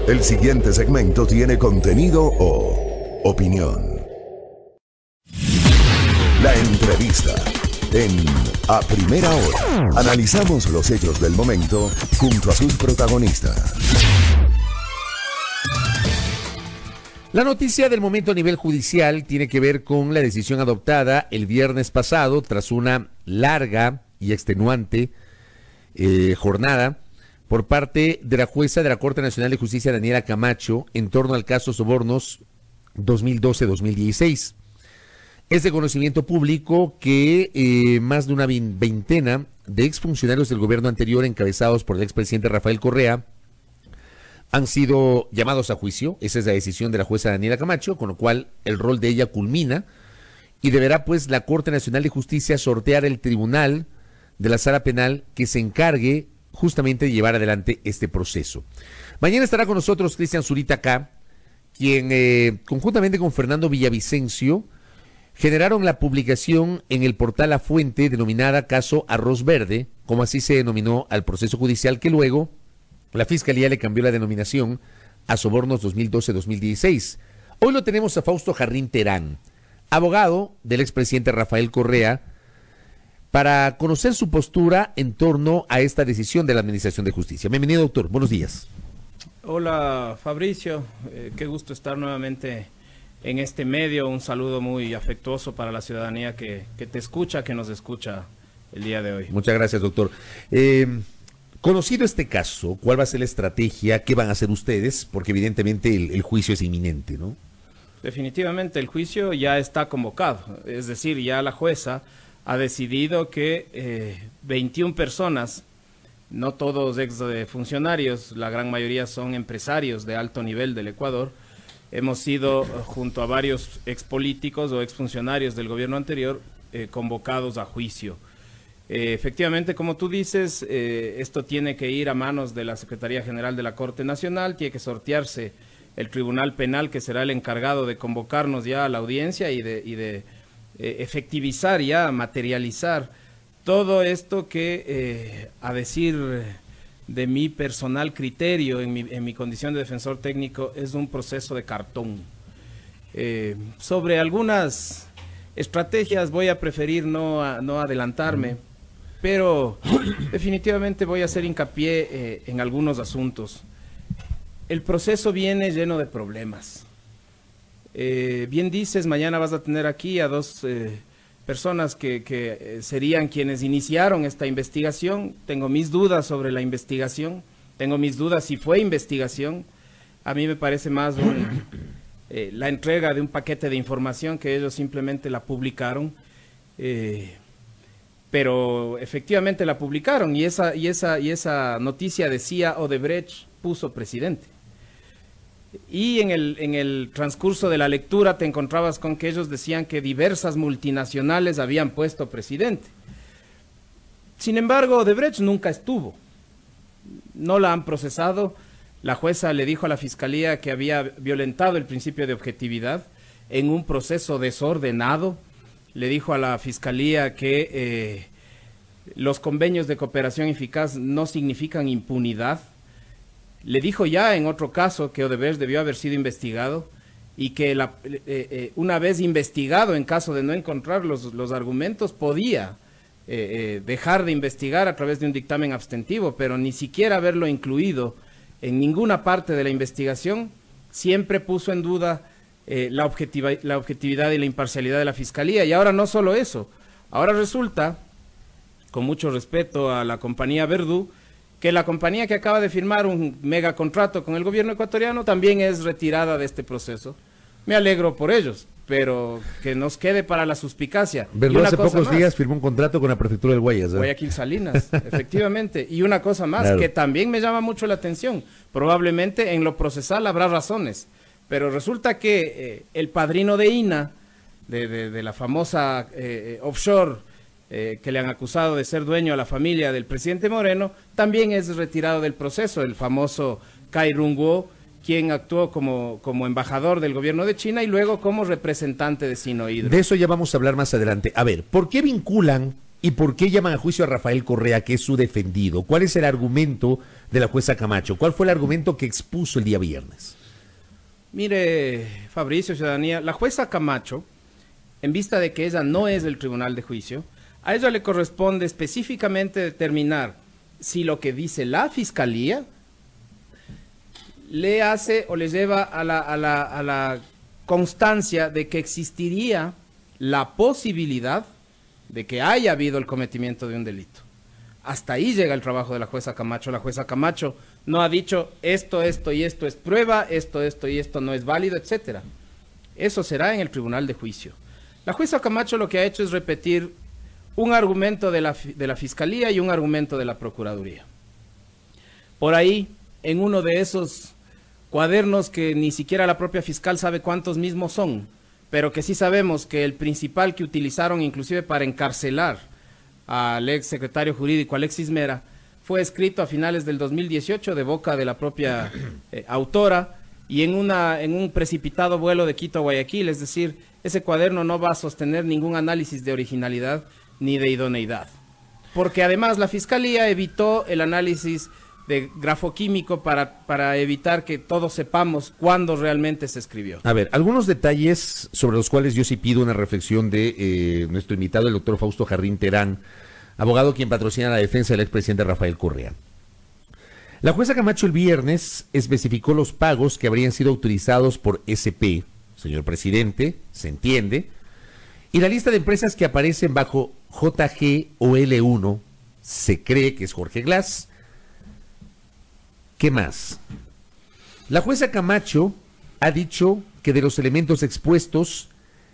El siguiente segmento tiene contenido o opinión. La entrevista en A Primera Hora. Analizamos los hechos del momento junto a sus protagonistas. La noticia del momento a nivel judicial tiene que ver con la decisión adoptada el viernes pasado tras una larga y extenuante jornada por parte de la jueza de la Corte Nacional de Justicia, Daniela Camacho, en torno al caso Sobornos 2012-2016. Es de conocimiento público que más de una veintena de exfuncionarios del gobierno anterior, encabezados por el expresidente Rafael Correa, han sido llamados a juicio. Esa es la decisión de la jueza Daniela Camacho, con lo cual el rol de ella culmina y deberá pues la Corte Nacional de Justicia sortear el tribunal de la sala penal que se encargue justamente de llevar adelante este proceso. Mañana estará con nosotros Cristian Zurita acá, quien conjuntamente con Fernando Villavicencio generaron la publicación en el portal La Fuente denominada Caso Arroz Verde, como así se denominó al proceso judicial que luego la Fiscalía le cambió la denominación a Sobornos 2012-2016. Hoy lo tenemos a Fausto Jarrín Terán, abogado del expresidente Rafael Correa, para conocer su postura en torno a esta decisión de la Administración de Justicia. Bienvenido, doctor. Buenos días. Hola, Fabricio. Qué gusto estar nuevamente en este medio. Un saludo muy afectuoso para la ciudadanía que te escucha, que nos escucha el día de hoy. Muchas gracias, doctor. Conocido este caso, ¿cuál va a ser la estrategia? ¿Qué van a hacer ustedes? Porque evidentemente el juicio es inminente, ¿no? Definitivamente el juicio ya está convocado. Es decir, ya la jueza ha decidido que 21 personas, no todos exfuncionarios, la gran mayoría son empresarios de alto nivel del Ecuador, hemos sido junto a varios expolíticos o exfuncionarios del gobierno anterior convocados a juicio. Efectivamente, como tú dices, esto tiene que ir a manos de la Secretaría General de la Corte Nacional, tiene que sortearse el Tribunal Penal, que será el encargado de convocarnos ya a la audiencia y de efectivizar ya, materializar todo esto que, a decir de mi personal criterio, en mi condición de defensor técnico, es un proceso de cartón. Sobre algunas estrategias voy a preferir no adelantarme, pero definitivamente voy a hacer hincapié en algunos asuntos. El proceso viene lleno de problemas. Bien dices, mañana vas a tener aquí a dos personas que serían quienes iniciaron esta investigación. Tengo mis dudas sobre la investigación, tengo mis dudas si fue investigación. A mí me parece más la entrega de un paquete de información que ellos simplemente la publicaron, pero efectivamente la publicaron y esa noticia decía Odebrecht puso presidente. Y en el transcurso de la lectura te encontrabas con que ellos decían que diversas multinacionales habían puesto presidente. Sin embargo, Odebrecht nunca estuvo. No la han procesado. La jueza le dijo a la Fiscalía que había violentado el principio de objetividad en un proceso desordenado. Le dijo a la Fiscalía que los convenios de cooperación eficaz no significan impunidad. Le dijo ya en otro caso que Odebrecht debió haber sido investigado y que una vez investigado, en caso de no encontrar los argumentos, podía dejar de investigar a través de un dictamen abstentivo, pero ni siquiera haberlo incluido en ninguna parte de la investigación siempre puso en duda la objetividad y la imparcialidad de la Fiscalía. Y ahora no solo eso, ahora resulta, con mucho respeto a la compañía Verdú, que la compañía que acaba de firmar un megacontrato con el gobierno ecuatoriano también es retirada de este proceso. Me alegro por ellos, pero que nos quede para la suspicacia. Verdú hace pocos días firmó un contrato con la prefectura del Guayas. Guayaquil Salinas, efectivamente. Y una cosa más, claro, que también me llama mucho la atención. Probablemente en lo procesal habrá razones, pero resulta que el padrino de INA, de la famosa offshore, que le han acusado de ser dueño a la familia del presidente Moreno, también es retirado del proceso, el famoso Cai Rungwo, quien actuó como embajador del gobierno de China y luego como representante de Sinohydro. De eso ya vamos a hablar más adelante. A ver, ¿por qué vinculan ¿Y por qué llaman a juicio a Rafael Correa, que es su defendido? ¿Cuál es el argumento de la jueza Camacho? ¿Cuál fue el argumento que expuso el día viernes? Mire, Fabricio, ciudadanía, la jueza Camacho, en vista de que ella no es del tribunal de juicio, a ella le corresponde específicamente determinar si lo que dice la fiscalía le hace o le lleva a la constancia de que existiría la posibilidad de que haya habido el cometimiento de un delito. Hasta ahí llega el trabajo de la jueza Camacho. La jueza Camacho no ha dicho esto y esto es prueba, esto y esto no es válido, etcétera. Eso será en el tribunal de juicio. La jueza Camacho lo que ha hecho es repetir un argumento de la fiscalía y un argumento de la procuraduría. Por ahí, en uno de esos cuadernos que ni siquiera la propia fiscal sabe cuántos mismos son, pero que sí sabemos que el principal que utilizaron inclusive para encarcelar al ex secretario jurídico Alexis Mera fue escrito a finales del 2018 de boca de la propia autora y en un precipitado vuelo de Quito a Guayaquil. Es decir, ese cuaderno no va a sostener ningún análisis de originalidad ni de idoneidad, porque además la fiscalía evitó el análisis de grafoquímico para evitar que todos sepamos cuándo realmente se escribió. A ver, algunos detalles sobre los cuales yo sí pido una reflexión de nuestro invitado, el doctor Fausto Jarrín Terán, abogado quien patrocina la defensa del expresidente Rafael Correa. La jueza Camacho el viernes especificó los pagos que habrían sido autorizados por SP, señor presidente, se entiende, y la lista de empresas que aparecen bajo JG o L1 se cree que es Jorge Glass. ¿Qué más? La jueza Camacho ha dicho que de los elementos expuestos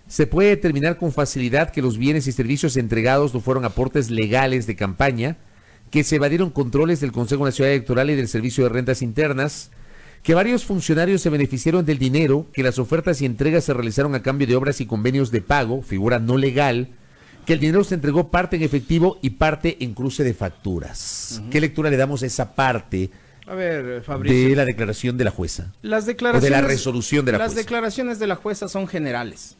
se puede determinar con facilidad que los bienes y servicios entregados no fueron aportes legales de campaña, que se evadieron controles del Consejo Nacional Electoral y del Servicio de Rentas Internas, que varios funcionarios se beneficiaron del dinero, que las ofertas y entregas se realizaron a cambio de obras y convenios de pago, figura no legal, que el dinero se entregó parte en efectivo y parte en cruce de facturas. ¿Qué lectura le damos a esa parte? A ver, Fabricio, de la declaración de la jueza. Las declaraciones, o de la resolución de la jueza. Las declaraciones de la jueza son generales.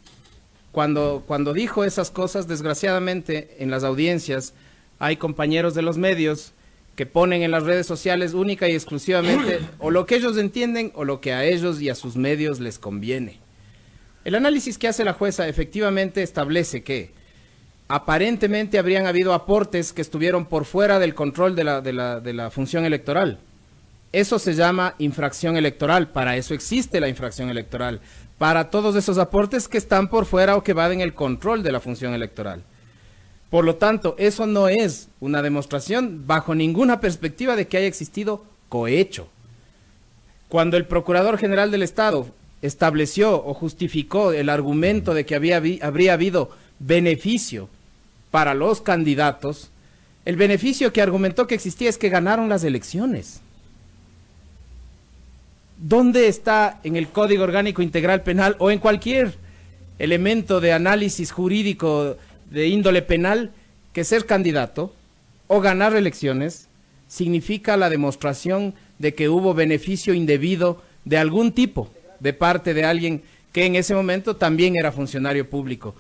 Cuando dijo esas cosas, desgraciadamente, en las audiencias hay compañeros de los medios que ponen en las redes sociales única y exclusivamente o lo que ellos entienden o lo que a ellos y a sus medios les conviene. El análisis que hace la jueza efectivamente establece que aparentemente habrían habido aportes que estuvieron por fuera del control de la función electoral. Eso se llama infracción electoral, para eso existe la infracción electoral, para todos esos aportes que están por fuera o que evaden el control de la función electoral. Por lo tanto, eso no es una demostración bajo ninguna perspectiva de que haya existido cohecho. Cuando el Procurador General del Estado estableció o justificó el argumento de que habría habido beneficio para los candidatos, el beneficio que argumentó que existía es que ganaron las elecciones. ¿Dónde está en el Código Orgánico Integral Penal o en cualquier elemento de análisis jurídico de índole penal que ser candidato o ganar elecciones significa la demostración de que hubo beneficio indebido de algún tipo de parte de alguien que en ese momento también era funcionario público?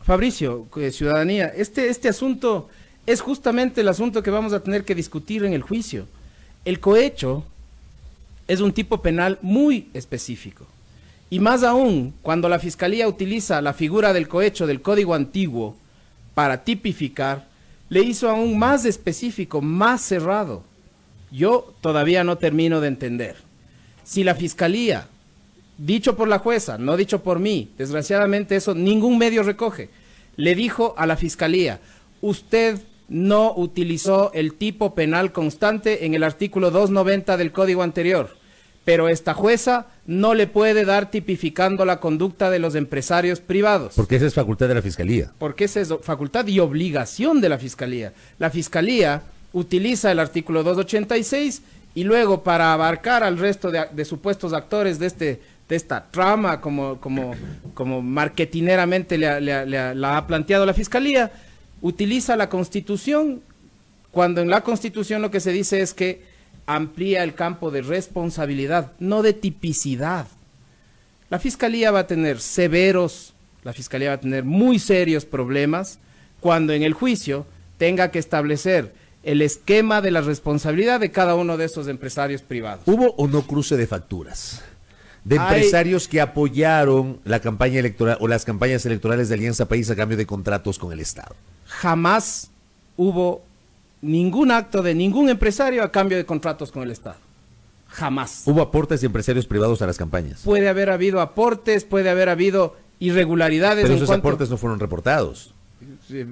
Fabricio, ciudadanía, este asunto es justamente el asunto que vamos a tener que discutir en el juicio. El cohecho es un tipo penal muy específico. Y más aún, cuando la Fiscalía utiliza la figura del cohecho del Código Antiguo para tipificar, le hizo aún más específico, más cerrado. Yo todavía no termino de entender. Si la Fiscalía, dicho por la jueza, no dicho por mí, desgraciadamente eso ningún medio recoge, le dijo a la Fiscalía, usted no utilizó el tipo penal constante en el artículo 290 del Código anterior, pero esta jueza no le puede dar tipificando la conducta de los empresarios privados. Porque esa es facultad de la Fiscalía. Porque esa es facultad y obligación de la Fiscalía. La Fiscalía utiliza el artículo 286 y luego para abarcar al resto de supuestos actores de esta trama, como marketineramente la ha planteado la Fiscalía, utiliza la Constitución, cuando en la Constitución lo que se dice es que amplía el campo de responsabilidad, no de tipicidad. La Fiscalía va a tener muy serios problemas cuando en el juicio tenga que establecer el esquema de la responsabilidad de cada uno de esos empresarios privados. ¿Hubo o no cruce de facturas de empresarios que apoyaron la campaña electoral o las campañas electorales de Alianza País a cambio de contratos con el Estado? Jamás hubo ningún acto de ningún empresario a cambio de contratos con el Estado. Jamás. ¿Hubo aportes de empresarios privados a las campañas? Puede haber habido aportes, puede haber habido irregularidades. Pero esos aportes no fueron reportados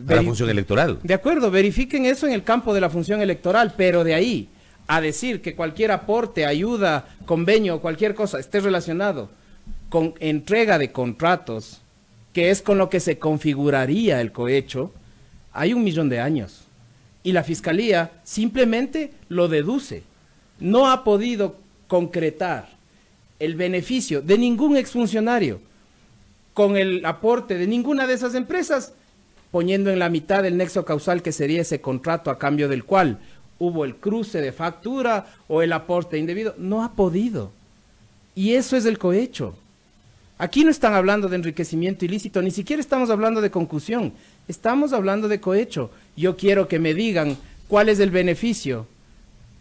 a la función electoral. De acuerdo, verifiquen eso en el campo de la función electoral, pero de ahí a decir que cualquier aporte, ayuda, convenio o cualquier cosa esté relacionado con entrega de contratos, que es con lo que se configuraría el cohecho, hay 1.000.000 de años. Y la Fiscalía simplemente lo deduce. No ha podido concretar el beneficio de ningún exfuncionario con el aporte de ninguna de esas empresas, poniendo en la mitad el nexo causal que sería ese contrato a cambio del cual hubo el cruce de factura o el aporte indebido. No ha podido. Y eso es el cohecho. Aquí no están hablando de enriquecimiento ilícito, ni siquiera estamos hablando de concusión, estamos hablando de cohecho. Yo quiero que me digan cuál es el beneficio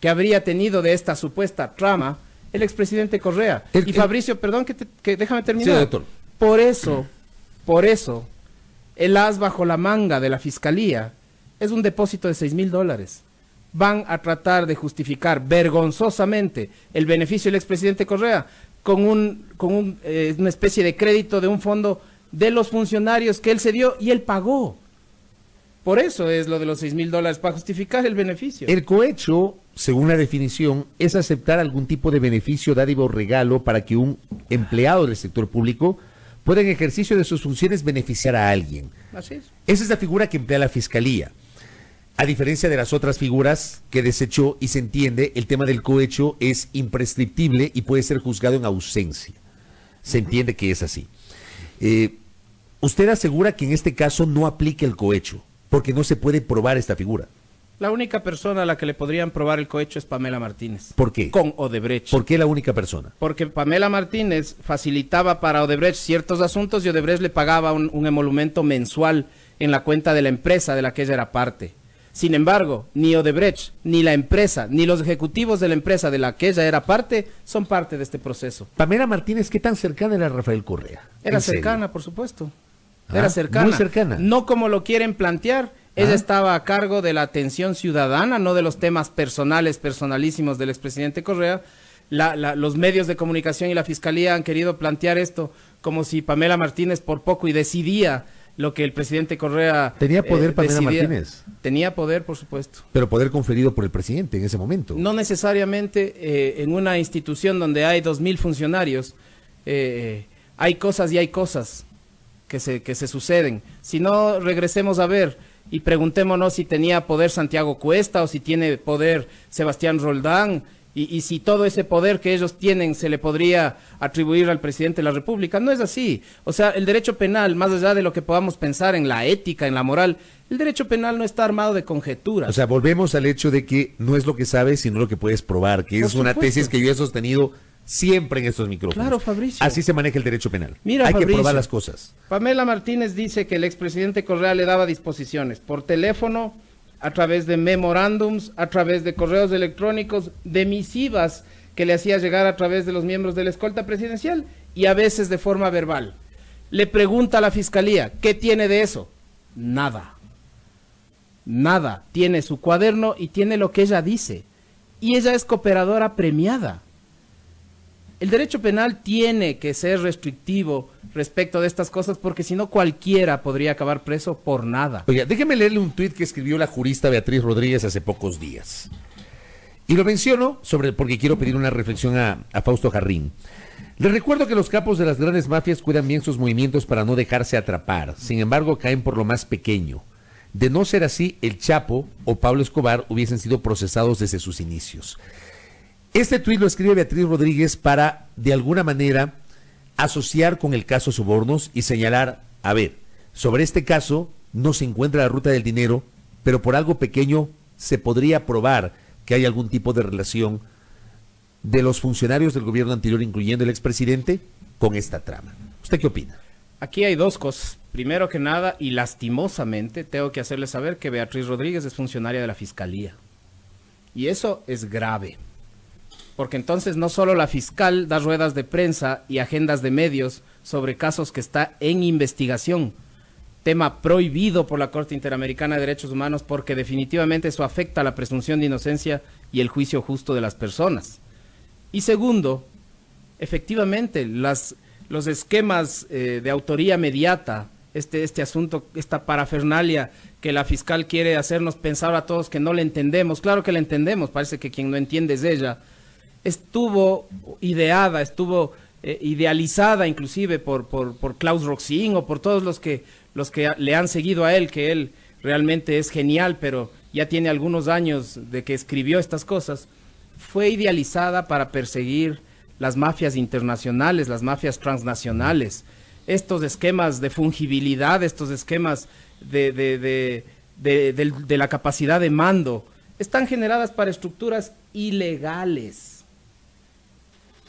que habría tenido de esta supuesta trama el expresidente Correa. Y Fabricio, perdón, que déjame terminar. Sí, doctor. Por eso, el as bajo la manga de la Fiscalía es un depósito de $6.000. Van a tratar de justificar vergonzosamente el beneficio del expresidente Correa con una especie de crédito de un fondo de los funcionarios que él se dio y él pagó. Por eso es lo de los $6.000, para justificar el beneficio. El cohecho, según la definición, es aceptar algún tipo de beneficio, dádiva o regalo para que un empleado del sector público pueda en ejercicio de sus funciones beneficiar a alguien. Así es. Esa es la figura que emplea la Fiscalía. A diferencia de las otras figuras que desechó y se entiende, el tema del cohecho es imprescriptible y puede ser juzgado en ausencia. Se entiende que es así. Usted asegura que en este caso no aplica el cohecho, porque no se puede probar esta figura. La única persona a la que le podrían probar el cohecho es Pamela Martínez. ¿Por qué? Con Odebrecht. ¿Por qué la única persona? Porque Pamela Martínez facilitaba para Odebrecht ciertos asuntos y Odebrecht le pagaba un emolumento mensual en la cuenta de la empresa de la que ella era parte. Sin embargo, ni Odebrecht, ni la empresa, ni los ejecutivos de la empresa de la que ella era parte, son parte de este proceso. Pamela Martínez, ¿qué tan cercana era Rafael Correa? Era cercana, por supuesto. Era cercana. Muy cercana. No como lo quieren plantear. Ella estaba a cargo de la atención ciudadana, no de los temas personalísimos del expresidente Correa. Los medios de comunicación y la Fiscalía han querido plantear esto como si Pamela Martínez por poco y decidía lo que el presidente Correa ¿Tenía poder Pamela Martínez? Tenía poder, por supuesto. Pero poder conferido por el presidente en ese momento. No necesariamente en una institución donde hay 2.000 funcionarios, hay cosas y hay cosas que se suceden. Si no, regresemos a ver y preguntémonos si tenía poder Santiago Cuesta o si tiene poder Sebastián Roldán y si todo ese poder que ellos tienen se le podría atribuir al presidente de la República. No es así. O sea, el derecho penal, más allá de lo que podamos pensar en la ética, en la moral, el derecho penal no está armado de conjeturas. O sea, volvemos al hecho de que no es lo que sabes, sino lo que puedes probar, que es una tesis que yo he sostenido siempre en estos micrófonos. Claro, Fabricio. Así se maneja el derecho penal. Mira, hay Fabricio, que probar las cosas. Pamela Martínez dice que el expresidente Correa le daba disposiciones por teléfono, a través de memorándums, a través de correos electrónicos, de misivas que le hacía llegar a través de los miembros de la escolta presidencial y a veces de forma verbal. Le pregunta a la Fiscalía, ¿qué tiene de eso? Nada. Nada. Tiene su cuaderno y tiene lo que ella dice. Y ella es cooperadora premiada. El derecho penal tiene que ser restrictivo respecto de estas cosas porque si no cualquiera podría acabar preso por nada. Oiga, déjeme leerle un tuit que escribió la jurista Beatriz Rodríguez hace pocos días. Y lo menciono porque quiero pedir una reflexión a Fausto Jarrín. Les recuerdo que los capos de las grandes mafias cuidan bien sus movimientos para no dejarse atrapar. Sin embargo, caen por lo más pequeño. De no ser así, el Chapo o Pablo Escobar hubiesen sido procesados desde sus inicios. Este tuit lo escribe Beatriz Rodríguez para, de alguna manera, asociar con el caso Sobornos y señalar, a ver, sobre este caso no se encuentra la ruta del dinero, pero por algo pequeño se podría probar que hay algún tipo de relación de los funcionarios del gobierno anterior, incluyendo el expresidente, con esta trama. ¿Usted qué opina? Aquí hay dos cosas. Primero que nada, y lastimosamente, tengo que hacerles saber que Beatriz Rodríguez es funcionaria de la Fiscalía. Y eso es grave. Porque entonces no solo la fiscal da ruedas de prensa y agendas de medios sobre casos que está en investigación, tema prohibido por la Corte Interamericana de Derechos Humanos, porque definitivamente eso afecta a la presunción de inocencia y el juicio justo de las personas. Y segundo, efectivamente, los esquemas de autoría mediata, este asunto, esta parafernalia que la fiscal quiere hacernos pensar a todos que no le entendemos. Claro que le entendemos, parece que quien no entiende es ella. Estuvo ideada, estuvo idealizada inclusive por Klaus Roxin o por todos los que le han seguido a él, que él realmente es genial, pero ya tiene algunos años de que escribió estas cosas. Fue idealizada para perseguir las mafias internacionales, las mafias transnacionales, estos esquemas de fungibilidad, estos esquemas de la capacidad de mando, están generadas para estructuras ilegales.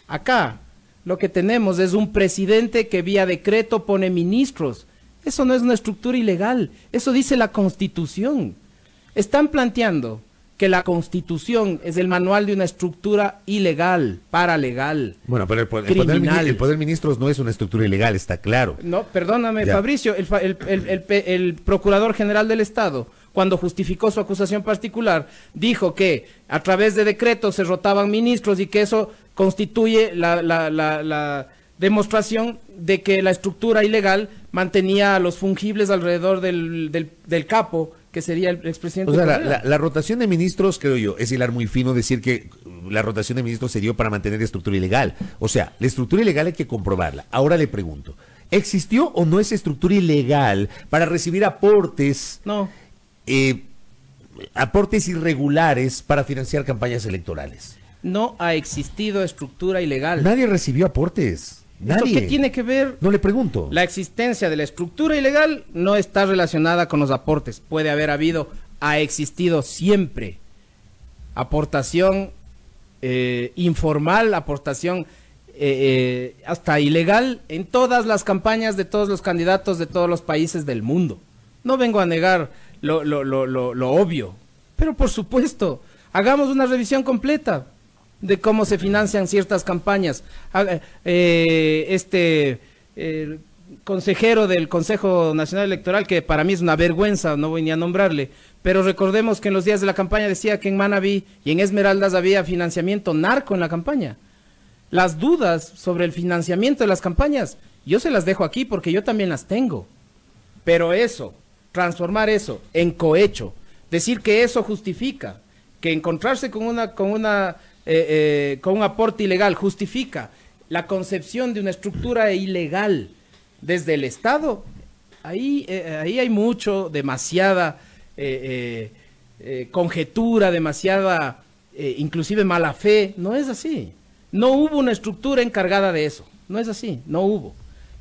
Acá lo que tenemos es un presidente que vía decreto pone ministros. Eso no es una estructura ilegal, eso dice la Constitución. Están planteando que la Constitución es el manual de una estructura ilegal, paralegal, Bueno, pero el criminal. poder ministros no es una estructura ilegal, está claro. No, perdóname, Ya. Fabricio, el Procurador General del Estado, cuando justificó su acusación particular, dijo que a través de decretos se rotaban ministros y que eso constituye la demostración de que la estructura ilegal mantenía a los fungibles alrededor del capo, que sería el expresidente. O sea, Correa. la rotación de ministros, creo yo, es hilar muy fino decir que la rotación de ministros se dio para mantener la estructura ilegal. O sea, la estructura ilegal hay que comprobarla. Ahora le pregunto, ¿existió o no esa estructura ilegal para recibir aportes, No, aportes irregulares para financiar campañas electorales? no ha existido estructura ilegal. Nadie recibió aportes. ¿Esto Nadie. qué tiene que ver? No le pregunto. La existencia de la estructura ilegal no está relacionada con los aportes. Puede haber habido, ha existido siempre aportación informal, aportación hasta ilegal en todas las campañas de todos los candidatos de todos los países del mundo. No vengo a negar lo obvio, pero por supuesto, hagamos una revisión completa de cómo se financian ciertas campañas. Consejero del Consejo Nacional Electoral, que para mí es una vergüenza, no voy ni a nombrarle, pero recordemos que en los días de la campaña decía que en Manabí y en Esmeraldas había financiamiento narco en la campaña. Las dudas sobre el financiamiento de las campañas, yo se las dejo aquí porque yo también las tengo. Pero eso, transformar eso en cohecho, decir que eso justifica, que encontrarse con un aporte ilegal justifica la concepción de una estructura ilegal desde el Estado, ahí hay mucho, demasiada conjetura, demasiada inclusive mala fe. No es así. No hubo una estructura encargada de eso. No es así, no hubo.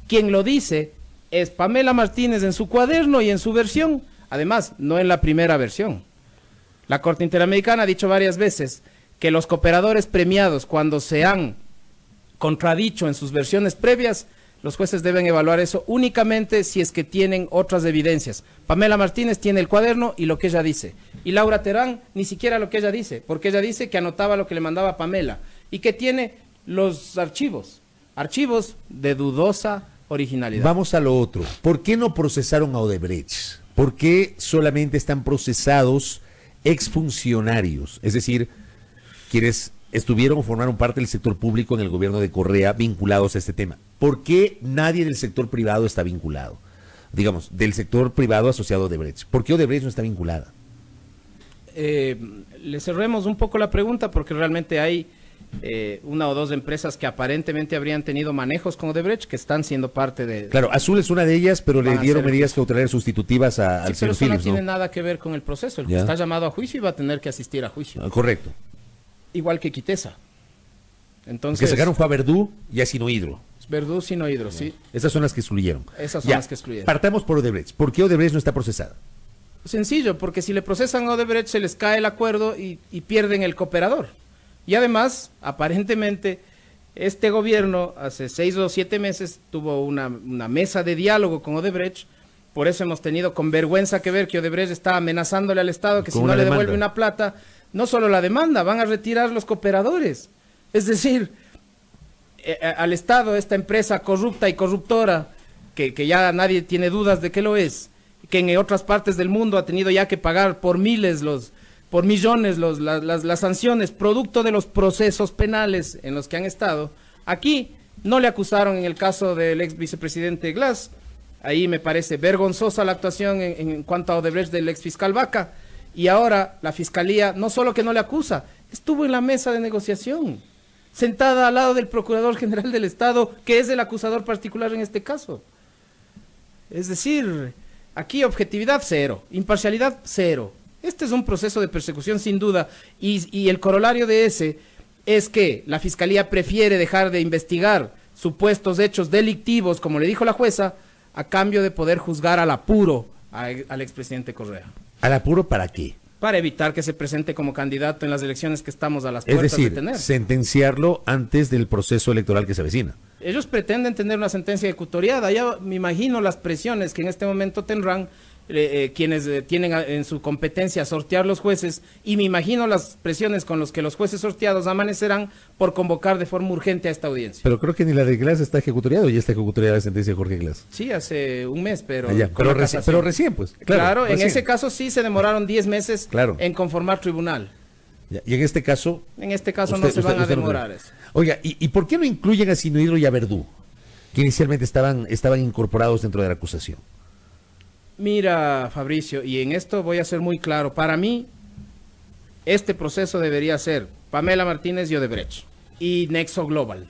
Quien lo dice es Pamela Martínez en su cuaderno y en su versión, además, no en la primera versión. La Corte Interamericana ha dicho varias veces que los cooperadores premiados, cuando se han contradicho en sus versiones previas, los jueces deben evaluar eso únicamente si es que tienen otras evidencias. Pamela Martínez tiene el cuaderno y lo que ella dice. Y Laura Terán ni siquiera lo que ella dice, porque ella dice que anotaba lo que le mandaba Pamela y que tiene los archivos de dudosa originalidad. Vamos a lo otro. ¿Por qué no procesaron a Odebrecht? ¿Por qué solamente están procesados exfuncionarios? Es decir, quienes estuvieron o formaron parte del sector público en el gobierno de Correa vinculados a este tema. ¿Por qué nadie del sector privado está vinculado? Digamos, del sector privado asociado a Odebrecht. ¿Por qué Odebrecht no está vinculada? Le cerremos un poco la pregunta porque realmente hay una o dos empresas que aparentemente habrían tenido manejos con Odebrecht que están siendo parte de... Claro, Azul es una de ellas, pero le Van a dieron ser- medidas cautelares sustitutivas al Sí, pero señor eso no Phillips, tiene ¿no? nada que ver con el proceso. El que Ya. está llamado a juicio y va a tener que asistir a juicio. Ah, correcto. Igual que Quitesa. Los Entonces, que sacaron fue a Verdú y a Sinohidro. Verdú, Sinohidro, sí. Esas son las que excluyeron. Esas son las que excluyeron. Partamos por Odebrecht. ¿Por qué Odebrecht no está procesada? Sencillo, porque si le procesan a Odebrecht se les cae el acuerdo y pierden el cooperador. Y además, aparentemente, Este gobierno hace 6 o 7 meses tuvo una mesa de diálogo con Odebrecht. Por eso hemos tenido con vergüenza que ver que Odebrecht está amenazándole al Estado que si no le devuelve una plata, no solo la demanda, van a retirar los cooperadores. Es decir, al Estado, esta empresa corrupta y corruptora, que ya nadie tiene dudas de que lo es, que en otras partes del mundo ha tenido ya que pagar por miles, por millones las sanciones, producto de los procesos penales en los que han estado. Aquí no le acusaron en el caso del ex vicepresidente Glass. Ahí me parece vergonzosa la actuación en cuanto a Odebrecht del ex fiscal Vaca. Y ahora la fiscalía no solo que no le acusa, estuvo en la mesa de negociación, sentada al lado del Procurador General del Estado, que es el acusador particular en este caso. Es decir, aquí objetividad cero, imparcialidad cero. Este es un proceso de persecución sin duda, y el corolario de ese es que la fiscalía prefiere dejar de investigar supuestos hechos delictivos, como le dijo la jueza, a cambio de poder juzgar al apuro al expresidente Correa. ¿Al apuro para qué? Para evitar que se presente como candidato en las elecciones que estamos a las puertas de tener. Es decir, sentenciarlo antes del proceso electoral que se avecina. Ellos pretenden tener una sentencia ejecutoriada. Ya me imagino las presiones que en este momento tendrán quienes tienen en su competencia sortear los jueces, y me imagino las presiones con los que los jueces sorteados amanecerán por convocar de forma urgente a esta audiencia. Pero creo que ni la de Glass está ejecutoriada, ya está ejecutoriada la sentencia de Jorge Glass. Sí, hace un mes, pero... Pero recién, pues. Claro, recién. En ese caso sí se demoraron 10 meses en conformar tribunal. Y en este caso... En este caso no se van a demorar eso. Oiga, ¿y por qué no incluyen a Sinohidro y a Verdú, que inicialmente estaban incorporados dentro de la acusación? Mira, Fabricio, y en esto voy a ser muy claro. Para mí, este proceso debería ser Pamela Martínez y Odebrecht y Nexo Global.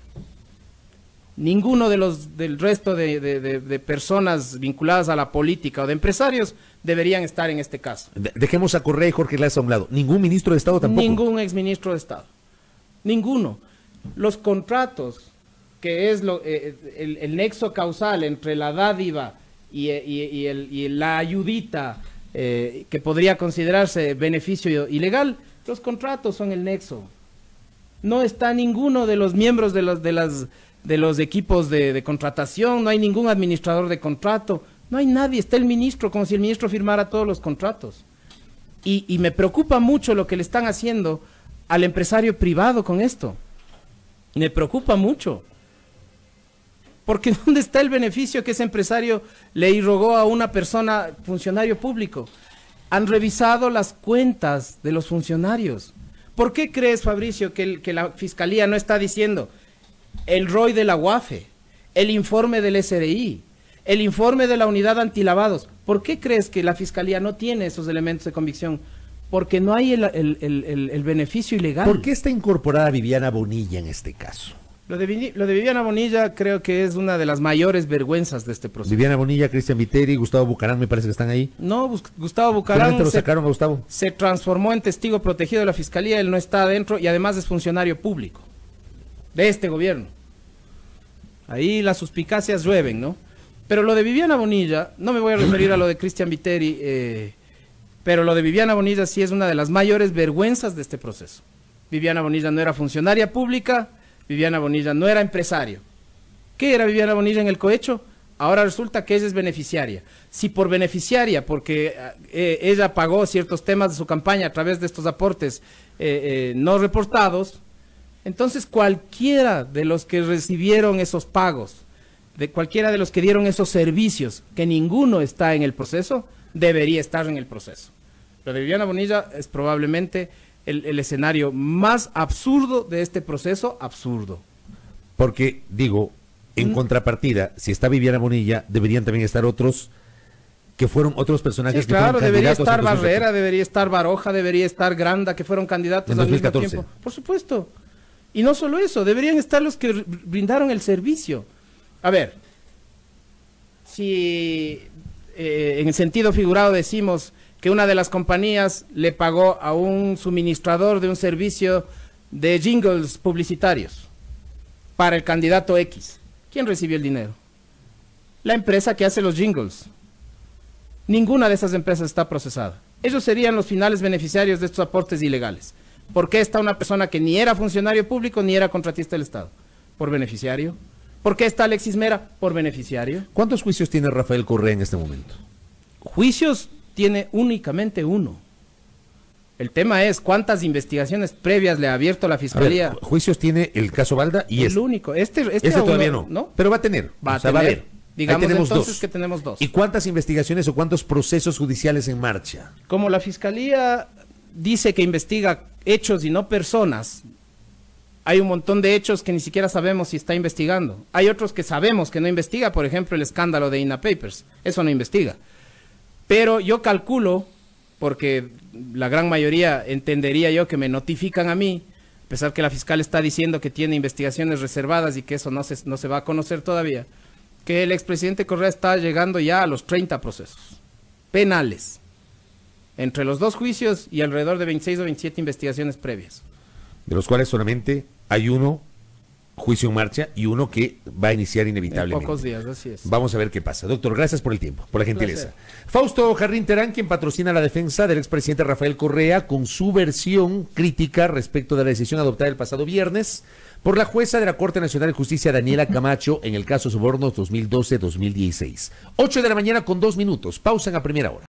Ninguno del resto de personas vinculadas a la política o de empresarios deberían estar en este caso. Dejemos a Correa y Jorge Glass a un lado. ¿Ningún ministro de Estado tampoco? Ningún exministro de Estado. Ninguno. Los contratos, que es el nexo causal entre la dádiva y la ayudita que podría considerarse beneficio ilegal, los contratos son el nexo. No está ninguno de los miembros de los equipos de contratación, no hay ningún administrador de contrato, no hay nadie, está el ministro, como si el ministro firmara todos los contratos. Y me preocupa mucho lo que le están haciendo al empresario privado con esto. Me preocupa mucho. Porque ¿dónde está el beneficio que ese empresario le irrogó a una persona, funcionario público? Han revisado las cuentas de los funcionarios. ¿Por qué crees, Fabricio, que la Fiscalía no está diciendo el ROI de la UAFE, el informe del SRI, el informe de la unidad antilavados? ¿Por qué crees que la Fiscalía no tiene esos elementos de convicción? Porque no hay el beneficio ilegal. ¿Por qué está incorporada Viviana Bonilla en este caso? Lo de Viviana Bonilla creo que es una de las mayores vergüenzas de este proceso. Viviana Bonilla, Cristian Viteri, Gustavo Bucarán, me parece que están ahí. No, Gustavo Bucarán lo sacaron a Gustavo. Se transformó en testigo protegido de la Fiscalía, él no está adentro y además es funcionario público de este gobierno. Ahí las suspicacias llueven, ¿no? Pero lo de Viviana Bonilla, no me voy a referir a lo de Cristian Viteri, pero lo de Viviana Bonilla sí es una de las mayores vergüenzas de este proceso. Viviana Bonilla no era funcionaria pública, Viviana Bonilla no era empresario. ¿Qué era Viviana Bonilla en el cohecho? Ahora resulta que ella es beneficiaria. Si por beneficiaria, porque ella pagó ciertos temas de su campaña a través de estos aportes no reportados, entonces cualquiera de los que recibieron esos pagos, de cualquiera de los que dieron esos servicios, que ninguno está en el proceso, debería estar en el proceso. Lo de Viviana Bonilla es probablemente el escenario más absurdo de este proceso, absurdo. Porque, digo, en contrapartida, si está Viviana Bonilla, deberían también estar otros que fueron otros personajes sí, que claro, fueron debería candidatos. Estar Barrera, debería estar Baroja, debería estar Granda, que fueron candidatos en al 2014. mismo tiempo. Por supuesto. Y no solo eso, deberían estar los que brindaron el servicio. A ver, si en el sentido figurado decimos que una de las compañías le pagó a un suministrador de un servicio de jingles publicitarios para el candidato X. ¿Quién recibió el dinero? La empresa que hace los jingles. Ninguna de esas empresas está procesada. Ellos serían los finales beneficiarios de estos aportes ilegales. ¿Por qué está una persona que ni era funcionario público ni era contratista del Estado? Por beneficiario. ¿Por qué está Alexis Mera? Por beneficiario. ¿Cuántos juicios tiene Rafael Correa en este momento? Juicios tiene únicamente uno. El tema es cuántas investigaciones previas le ha abierto la Fiscalía. Juicios tiene el caso Balda y el único. Este todavía no. Pero va a tener. Va a haber. Digamos ahí tenemos entonces dos. Que tenemos dos. ¿Y cuántas investigaciones o cuántos procesos judiciales en marcha? Como la Fiscalía dice que investiga hechos y no personas, hay un montón de hechos que ni siquiera sabemos si está investigando. Hay otros que sabemos que no investiga, por ejemplo, el escándalo de INA Papers. Eso no investiga. Pero yo calculo, porque la gran mayoría entendería yo que me notifican a mí, a pesar que la fiscal está diciendo que tiene investigaciones reservadas y que eso no se va a conocer todavía, que el expresidente Correa está llegando ya a los 30 procesos penales, entre los dos juicios y alrededor de 26 o 27 investigaciones previas. De los cuales solamente hay uno, juicio en marcha, y uno que va a iniciar inevitablemente. En pocos días, así es. Vamos a ver qué pasa. Doctor, gracias por el tiempo, por la gentileza. Fausto Jarrín Terán, quien patrocina la defensa del expresidente Rafael Correa, con su versión crítica respecto de la decisión adoptada el pasado viernes por la jueza de la Corte Nacional de Justicia, Daniela Camacho, en el caso Sobornos 2012-2016. 8 de la mañana con 2 minutos. Pausa en A Primera Hora.